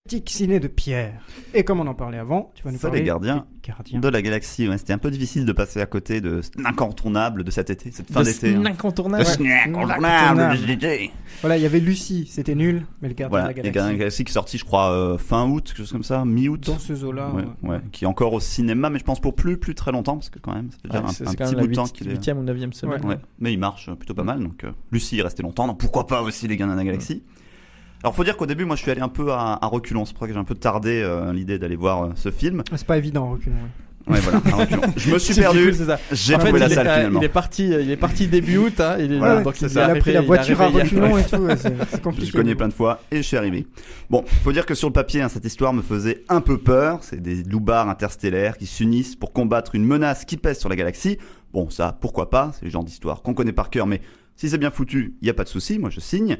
Tic ciné de Pierre. Et comme on en parlait avant, tu vas nous parler des Gardiens de la Galaxie. Ouais, c'était un peu difficile de passer à côté de l'incontournable de cet été, cette fin d'été. L'incontournable. L'incontournable. Voilà, il y avait Lucie, c'était nul, mais le Gardien de la Galaxie. Les Gardiens de la Galaxie qui est sorti, je crois, fin août, quelque chose comme ça, mi-août. Dans ce zoo-là. Ouais, qui est encore au cinéma, mais je pense pour plus très longtemps, parce que quand même, ça fait déjà un petit bout de temps qu'il est. 8e ou 9e semaine. Ouais. Mais il marche plutôt pas mal, donc Lucie est restée longtemps, donc pourquoi pas aussi les Gardiens de la Galaxie. Alors faut dire qu'au début moi je suis allé un peu à reculons, c'est pour ça que j'ai un peu tardé l'idée d'aller voir ce film. C'est pas évident à reculons. Ouais voilà, à reculons. Je me suis perdu. C'est ça. J'ai trouvé la salle finalement. Il est parti début août, hein. Il a pris la voiture à reculons et tout. C'est compliqué. Je connais plein de fois et je suis arrivé. Bon, faut dire que sur le papier, cette histoire me faisait un peu peur. C'est des loupards interstellaires qui s'unissent pour combattre une menace qui pèse sur la galaxie. Bon, ça, pourquoi pas, c'est le genre d'histoire qu'on connaît par cœur, mais si c'est bien foutu, il y a pas de souci, moi je signe.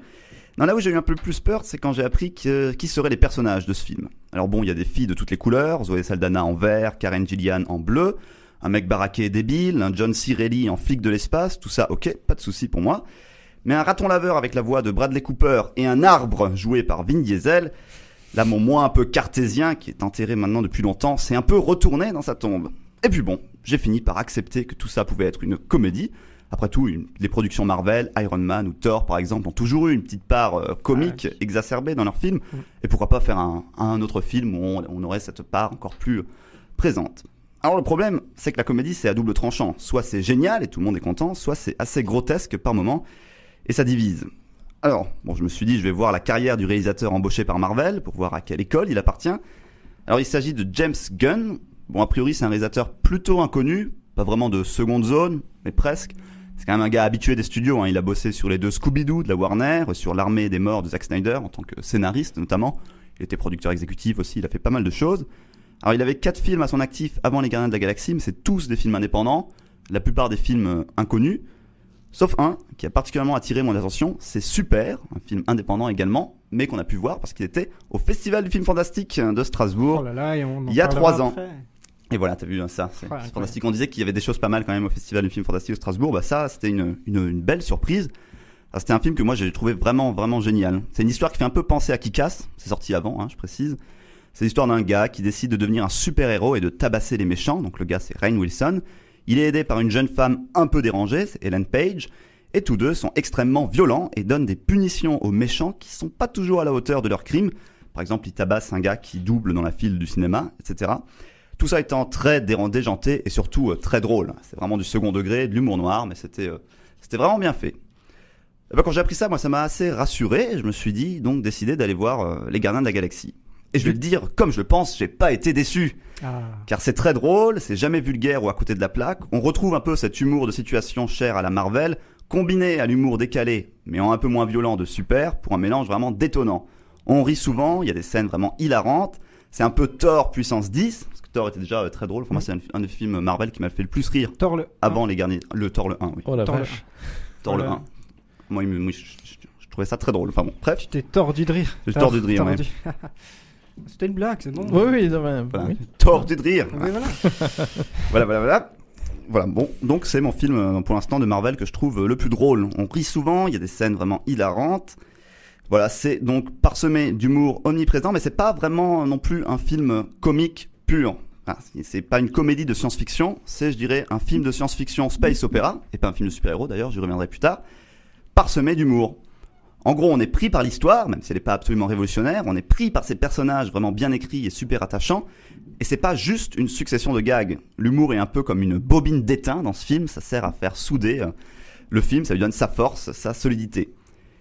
Non, là où j'ai eu un peu plus peur, c'est quand j'ai appris qui seraient les personnages de ce film. Alors bon, il y a des filles de toutes les couleurs, Zoé Saldana en vert, Karen Gillian en bleu, un mec baraqué et débile, un John C. Reilly en flic de l'espace, tout ça, ok, pas de souci pour moi. Mais un raton laveur avec la voix de Bradley Cooper et un arbre joué par Vin Diesel, là mon moi un peu cartésien, qui est enterré maintenant depuis longtemps, s'est un peu retourné dans sa tombe. Et puis bon, j'ai fini par accepter que tout ça pouvait être une comédie. Après tout, les productions Marvel, Iron Man ou Thor par exemple ont toujours eu une petite part comique exacerbée dans leurs films. Et pourquoi pas faire un autre film où on aurait cette part encore plus présente. Alors le problème, c'est que la comédie c'est à double tranchant. Soit c'est génial et tout le monde est content, soit c'est assez grotesque par moments et ça divise. Alors, bon, je me suis dit je vais voir la carrière du réalisateur embauché par Marvel pour voir à quelle école il appartient. Alors il s'agit de James Gunn. Bon, a priori c'est un réalisateur plutôt inconnu, pas vraiment de seconde zone, mais presque. C'est quand même un gars habitué des studios, hein. Il a bossé sur les 2 Scooby-Doo de la Warner, sur L'Armée des Morts de Zack Snyder en tant que scénariste notamment. Il était producteur exécutif aussi, il a fait pas mal de choses. Alors il avait 4 films à son actif avant Les Gardiens de la Galaxie, mais c'est tous des films indépendants, la plupart des films inconnus, sauf un qui a particulièrement attiré mon attention, c'est Super, un film indépendant également, mais qu'on a pu voir parce qu'il était au Festival du film fantastique de Strasbourg il y a 3 ans. Après. Et voilà, t'as vu ça, c'est fantastique. On disait qu'il y avait des choses pas mal quand même au Festival du film fantastique de Strasbourg. Bah ça, c'était une belle surprise. Alors, c'était un film que moi j'ai trouvé vraiment génial. C'est une histoire qui fait un peu penser à Kick-Ass. C'est sorti avant, hein, je précise. C'est l'histoire d'un gars qui décide de devenir un super-héros et de tabasser les méchants. Donc le gars c'est Rainn Wilson. Il est aidé par une jeune femme un peu dérangée, c'est Ellen Page. Et tous deux sont extrêmement violents et donnent des punitions aux méchants qui sont pas toujours à la hauteur de leurs crimes. Par exemple, ils tabassent un gars qui double dans la file du cinéma, etc. Tout ça étant très déjanté et surtout très drôle. C'est vraiment du second degré, de l'humour noir, mais c'était vraiment bien fait. Et ben, quand j'ai appris ça, moi, ça m'a assez rassuré. Et je me suis dit, donc, décidé d'aller voir Les Gardiens de la Galaxie. Et je vais le dire, comme je le pense, j'ai pas été déçu. Car c'est très drôle, c'est jamais vulgaire ou à côté de la plaque. On retrouve un peu cet humour de situation cher à la Marvel, combiné à l'humour décalé, mais en un peu moins violent de Super, pour un mélange vraiment détonnant. On rit souvent, il y a des scènes vraiment hilarantes. C'est un peu Thor puissance 10, parce que Thor était déjà très drôle. Pour moi, c'est un des films Marvel qui m'a fait le plus rire. Thor le avant Les Gardiens, le Thor le 1, oui. Oh la vache. Thor le 1. Moi, je trouvais ça très drôle. Enfin bon, bref. Tu t'es tordu de rire. J'ai tordu de rire, ouais. C'était une blague, c'est bon. Oui. Voilà. Tordu de rire. Oui, voilà. Voilà, bon, donc c'est mon film pour l'instant de Marvel que je trouve le plus drôle. On rit souvent, il y a des scènes vraiment hilarantes. Voilà, c'est donc parsemé d'humour omniprésent, mais c'est pas vraiment non plus un film comique pur. Enfin, c'est pas une comédie de science-fiction, c'est, je dirais, un film de science-fiction space opéra, et pas un film de super-héros d'ailleurs, j'y reviendrai plus tard, parsemé d'humour. En gros, on est pris par l'histoire, même si elle n'est pas absolument révolutionnaire, on est pris par ces personnages vraiment bien écrits et super attachants, et c'est pas juste une succession de gags. L'humour est un peu comme une bobine d'étain dans ce film, ça sert à faire souder le film, ça lui donne sa force, sa solidité.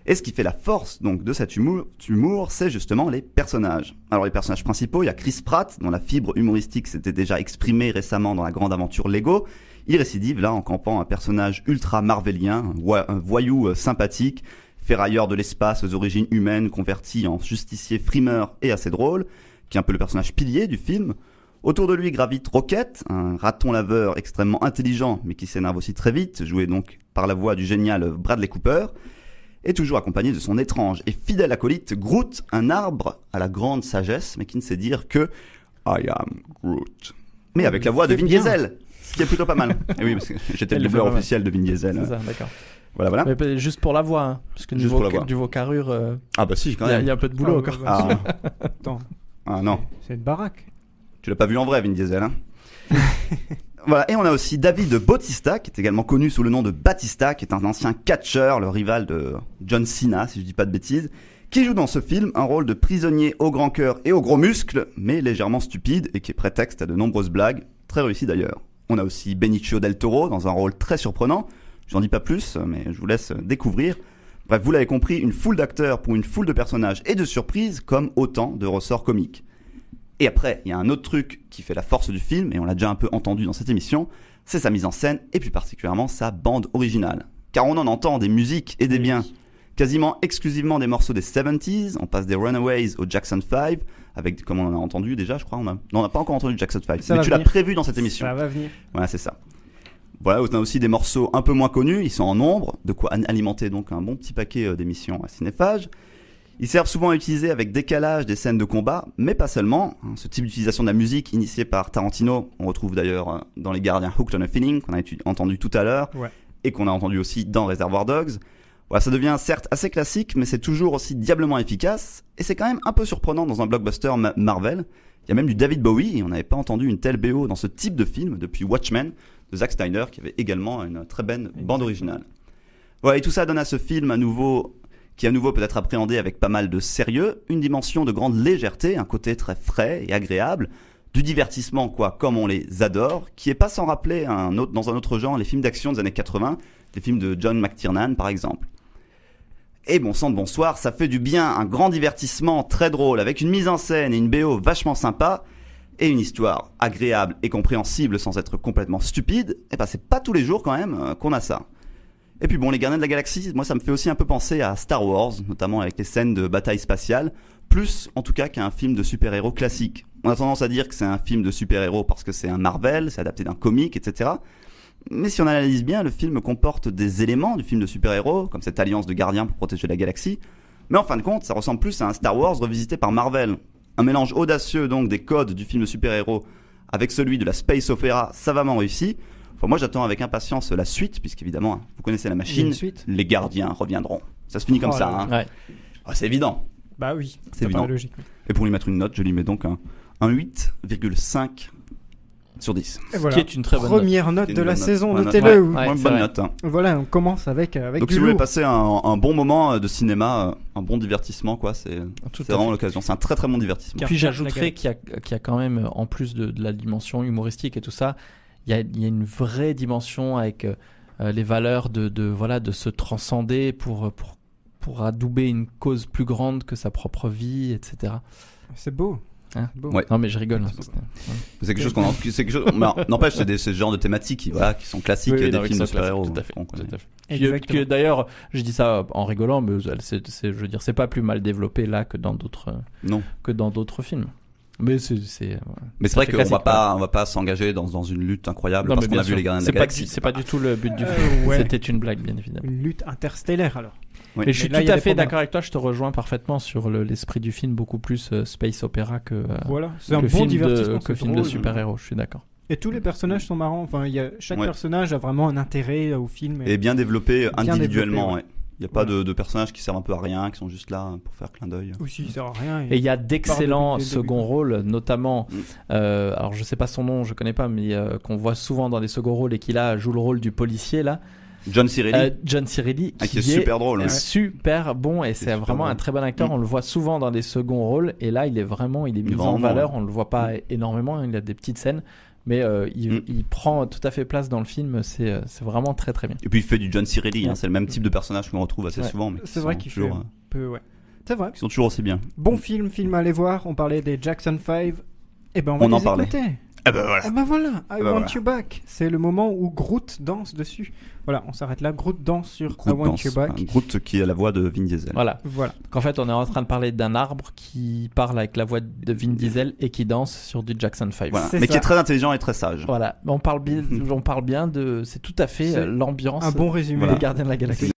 Et ce qui fait la force donc de cet humour, c'est justement les personnages. Alors les personnages principaux, il y a Chris Pratt, dont la fibre humoristique s'était déjà exprimée récemment dans la grande aventure Lego. Il récidive là en campant un personnage ultra marvelien, un voyou sympathique, ferrailleur de l'espace aux origines humaines, converti en justicier frimeur et assez drôle, qui est un peu le personnage pilier du film. Autour de lui gravite Rocket, un raton laveur extrêmement intelligent, mais qui s'énerve aussi très vite, joué donc par la voix du génial Bradley Cooper, et toujours accompagné de son étrange et fidèle acolyte Groot, un arbre à la grande sagesse, mais qui ne sait dire que « I am Groot ». Mais avec la voix de Vin Diesel, ce qui est plutôt pas mal. Et oui, parce que j'étais le doubleur officiel de Vin Diesel. C'est ça, d'accord. Voilà. Mais juste pour la voix, hein, parce que niveau carrure, ah bah si, quand même. Il y a un peu de boulot encore. Attends, Ah non, C'est une baraque. tu l'as pas vu en vrai, Vin Diesel. Hein. Voilà, et on a aussi David Bautista, qui est également connu sous le nom de Batista, qui est un ancien catcheur, le rival de John Cena, si je dis pas de bêtises, qui joue dans ce film un rôle de prisonnier au grand cœur et aux gros muscles, mais légèrement stupide, et qui est prétexte à de nombreuses blagues, très réussies d'ailleurs. On a aussi Benicio del Toro, dans un rôle très surprenant, je n'en dis pas plus, mais je vous laisse découvrir. Bref, vous l'avez compris, une foule d'acteurs pour une foule de personnages et de surprises, comme autant de ressorts comiques. Et après, il y a un autre truc qui fait la force du film, et on l'a déjà un peu entendu dans cette émission, c'est sa mise en scène, et plus particulièrement sa bande originale. Car on en entend des musiques et des biens, quasiment exclusivement des morceaux des 70s, on passe des Runaways au Jackson 5, avec, comme on en a entendu déjà, je crois, non, on n'a pas encore entendu Jackson 5, mais tu l'as prévu dans cette émission. Ça va venir. Voilà, c'est ça. Voilà, on a aussi des morceaux un peu moins connus, ils sont en nombre, de quoi alimenter donc un bon petit paquet d'émissions à Cinéphage. Ils servent souvent à utiliser avec décalage des scènes de combat, mais pas seulement. Ce type d'utilisation de la musique initiée par Tarantino, on retrouve d'ailleurs dans Les Gardiens Hooked on a Feeling, qu'on a entendu tout à l'heure, et qu'on a entendu aussi dans Reservoir Dogs. Voilà, ça devient certes assez classique, mais c'est toujours aussi diablement efficace, et c'est quand même un peu surprenant dans un blockbuster Marvel. Il y a même du David Bowie, et on n'avait pas entendu une telle BO dans ce type de film depuis Watchmen, de Zack Snyder, qui avait également une très belle bande originale. Voilà, et tout ça donne à ce film qui à nouveau peut être appréhendé avec pas mal de sérieux, une dimension de grande légèreté, un côté très frais et agréable, du divertissement quoi, comme on les adore, qui est pas sans rappeler dans un autre genre les films d'action des années 80, les films de John McTiernan par exemple. Et bon sang de bonsoir, ça fait du bien, un grand divertissement très drôle, avec une mise en scène et une BO vachement sympa, et une histoire agréable et compréhensible sans être complètement stupide, et ben c'est pas tous les jours quand même qu'on a ça. Et puis bon, les Gardiens de la Galaxie, moi ça me fait aussi un peu penser à Star Wars, notamment avec les scènes de bataille spatiale, plus en tout cas qu'un film de super-héros classique. On a tendance à dire que c'est un film de super-héros parce que c'est un Marvel, c'est adapté d'un comic, etc. Mais si on analyse bien, le film comporte des éléments du film de super-héros, comme cette alliance de gardiens pour protéger la galaxie. Mais en fin de compte, ça ressemble plus à un Star Wars revisité par Marvel. Un mélange audacieux donc des codes du film de super-héros avec celui de la space opéra savamment réussi. Enfin, moi j'attends avec impatience la suite, puisqu'évidemment, vous connaissez la machine, les gardiens reviendront. Ça se finit comme ça. Hein. Ouais. Oh, c'est évident. Bah oui, c'est évident. Logique. Et pour lui mettre une note, je lui mets donc un 8,5 sur 10. Et voilà. Ce qui est une très bonne première note de la saison, note. notez-le. Une bonne note. Hein. Voilà, on commence avec donc si vous voulez passer un bon moment de cinéma, un bon divertissement, quoi, c'est vraiment l'occasion. C'est un très très bon divertissement. Puis j'ajouterais qu'il y a quand même, en plus de la dimension humoristique et tout ça, il y a une vraie dimension avec les valeurs de se transcender pour adouber une cause plus grande que sa propre vie, etc. C'est beau. Hein bon. Ouais. Non mais je rigole. C'est quelque chose qu'on n'empêche, c'est ce genre de thématiques qui sont classiques des films de super-héros. Tout à fait. D'ailleurs, je dis ça en rigolant, mais je veux dire, c'est pas plus mal développé là que dans d'autres films. Mais c'est vrai qu'on va pas s'engager dans une lutte incroyable parce qu'on a vu les Gardiens de la Galaxie. C'est pas du tout le but du film. C'était une blague, bien évidemment. Une lutte interstellaire alors. Oui. Et je suis tout à fait d'accord avec toi, je te rejoins parfaitement sur l'esprit du film, beaucoup plus space opéra que c'est un bon divertissement, que film de super-héros, je suis d'accord. Et tous les personnages sont marrants, enfin, chaque personnage a vraiment un intérêt au film. Et bien développé individuellement, Il n'y a pas de personnages qui servent un peu à rien, qui sont juste là pour faire clin d'œil. Aussi, ça sert à rien. Et il y a d'excellents second rôles, notamment, alors je sais pas son nom, je connais pas, mais qu'on voit souvent dans les second rôles et qui là joue le rôle du policier là. John Cirilli, qui est super drôle, super bon, et c'est vraiment un très bon acteur. On le voit souvent dans des seconds rôles, et là il est mis en valeur. On le voit pas énormément, il a des petites scènes, mais il prend tout à fait place dans le film. C'est vraiment très très bien. Et puis il fait du John Cirilli, c'est le même type de personnage qu'on retrouve assez souvent, mais c'est vrai qu'il fait un peu, c'est vrai. Ils sont toujours aussi bien. Bon film à aller voir. On parlait des Jackson 5. Et ben on en parlait. Eh ben voilà, I Want You Back. C'est le moment où Groot danse dessus. Voilà, on s'arrête là. Groot danse sur I Want You Back. Groot qui a la voix de Vin Diesel. Voilà. Donc en fait, on est en train de parler d'un arbre qui parle avec la voix de Vin Diesel et qui danse sur du Jackson 5. Voilà. Mais qui est très intelligent et très sage. Voilà, on parle bien de. C'est tout à fait l'ambiance. Un bon résumé des Gardiens de la Galaxie.